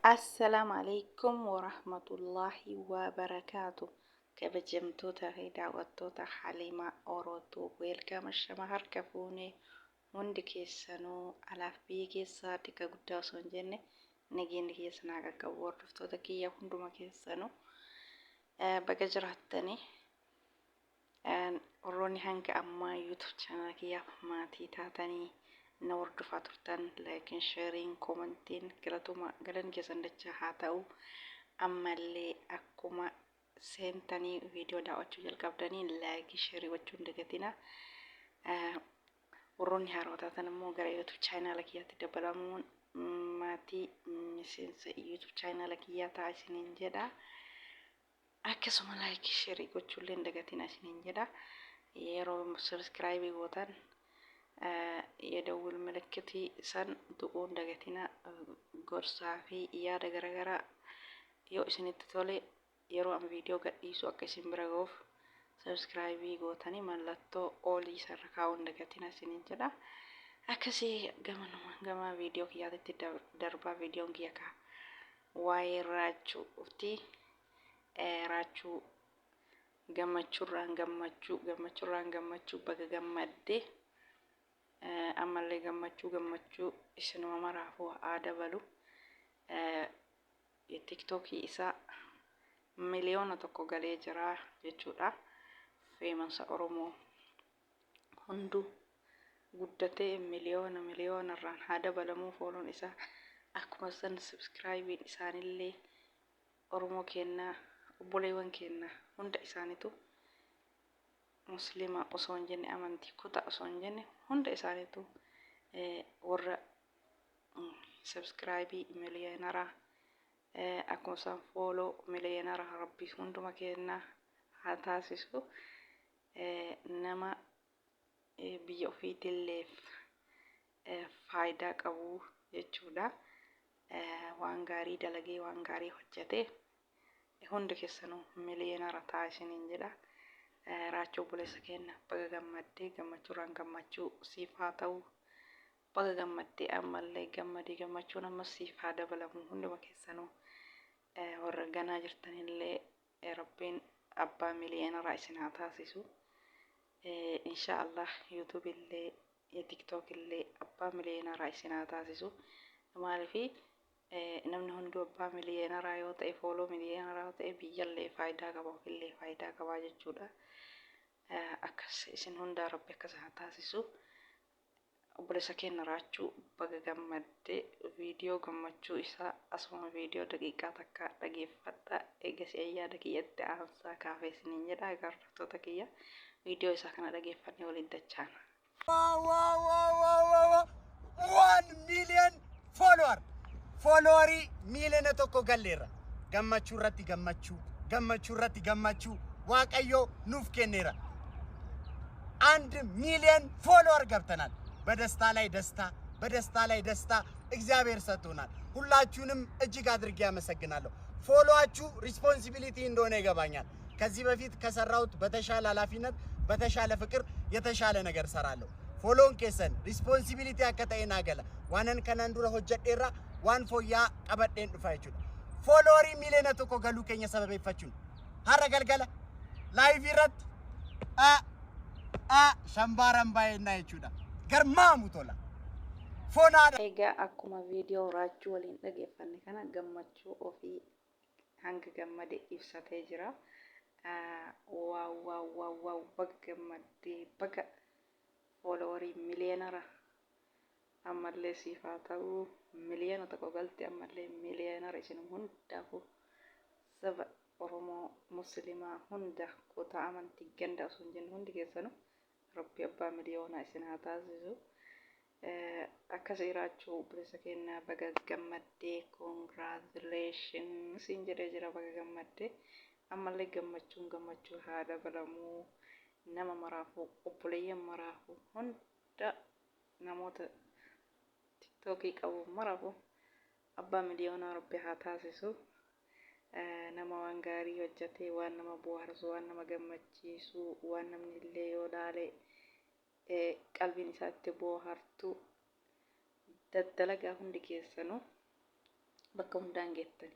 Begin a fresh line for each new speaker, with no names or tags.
السلام عليكم ورحمة الله وبركاته. كبجمتوتا هي دعوتوتا حليمة أوروتو ويلكم الشمهر كفوني هندك يسانو على فيكي ساتك قدا سنجنة نجين كيسنا كور رفتوتا كي يهندو ما كيسانو بجرهتني وروني هنك أما يوتيوب channel كي ما تيتاتني نور دفاترتن لايكن شيرين كومنتين قلتوما قلن جسن دجا هاتاو أما اللي أكوما سنتني فيديو دعوتو جلقابداني لايك شيري وچون دقتنا وروني هاروتاتن مو غرا يوتيوب channel كي يتدبلامون ماتي مسنس يوتيوب channel كي يتعسنين جدا akkasuma like share gochuulleen dagatiin isiniin jedha yeroo subscribe gootan የደውል ምልክት san tuquun dagatina gorsaa fi yaada garagaraa yoo isinitti tole yeroo an viidiyoo gadhiisu akka isin bira ga'uuf subscribe gootanii mallattoo oolii sarara kaa'uun dagatina isiniin jedha akkasii gama viidiyoo kiyyaatti darbaa viidiyoon kiyya ka waa'ee raachuuti raachuu gammachuurraan gammachuu baga gammadde ammallee gammachuu isinuma maraafuu haa dabalu tiktokii isaa miliyoona tokko galee jira jechuudha feemansa oromoo hundu guddatee miliyoonarraan haa dabalamuu fooloon isaa akkuma san subscribe isaanillee oromoo kennaa obboleewwan keenya hunda isaaniitu muslima osoo hin jenne amantii kutaa osoo hin jenne hunda isaaniitu warra subscribe miliyeenara akkuma san follow miliyeenara rabbi hunduma keenya haa taasisu nama biyya ofiitiilleef faayidaa qabu jechuudha waan gaarii dalagee waan gaarii hojjetee hundi keessanuu miliyeenara taasisaniin jedha raachuu obboleessa keenya baga gammaddee gammachuurraan gammachuu siif haa ta'u baga gammaddee ammallee gammachuun ammas siif haa dabalamu hunduma keessanuu warra ganaa jirtanillee rabbiin abbaa miliyeenaraa isin haa taasisu inshaallah yuutuub illee tiktok illee abbaa miliyeenaraa isin haa taasisu maaliifi namni hunduu abbaa miliyeenaraa yoo ta'e fooloo miliyeenaraa yoo ta'e biyyallee faayidaa qaba ofillee faayidaa qaba jechuudha akkas isin hundaa rabbi akkas haa taasisu obboleessa keenya raachuu baga gammaddee viidiyoo gammachuu isaa asuma viidiyoo daqiiqaa takka dhageeffadha eegasii ayyaada kiyyatti aansaa kaafee isiniin jedha agartoota kiyya viidiyoo isaa kana dhageeffannee waliin dachaana.
1 million followerii miiliyoona tokko galleerra gammachuu irratti gammachuu waaqayyo nuuf kenneera 1 ሚሊዮን ፎሎወር ገብተናል በደስታ ላይ ደስታ እግዚአብሔር ሰጥቶናል ሁላችሁንም እጅግ አድርጌ አመሰግናለሁ ፎሎዋችሁ ሪስፖንሲቢሊቲ እንደሆነ ይገባኛል ከዚህ በፊት ከሰራሁት በተሻለ ኃላፊነት በተሻለ ፍቅር የተሻለ ነገር ሰራለሁ ፎሎን ኬሰን ሪስፖንሲቢሊቲ አከታይና ገለ ዋነን ከነንዱረ ሆጀዴራ ዋን ፎያ ቀበዴን ዱፋይቹ ፎሎወሪ ሚሊዮነ tokko galu keenya sababeeffachuun har'a galgala live irratti shambaran baay'ina jechuudha garmaamu tola fonaadha
egaa akkuma viidiyoo raachuu waliin dhageeffanne kana gammachuu ofii hanga gammade ibsatee jira waaw baga gammadee baga followerii miliyeenara ammallee siif haa ta'u miliyoona tokko galte ammallee miliyeenara isin hundaafu saba oromoo muslimaa hunda kutaa amantii ganda osoo hin jenne hundi keessanu rabbi abbaa miliyoona isin haa taasisu akkasii raachuu obboleessa keenya baga gammaddee congratulations siin jedhee jira baga gammaddee ammallee gammachuu haa dabalamuu nama maraafuu obboleeyyan maraafuu hunda namoota tiktokii qabu maraafuu abbaa miliyoonaa rabbi haa taasisu nama waan gaarii hojjetee waan nama bohaarsu waan nama gammachiisu waan namni illee yoo ilaale qalbiin isaatti bohaartu daddalagaa hundi keessanuu bakka hundaan geettani.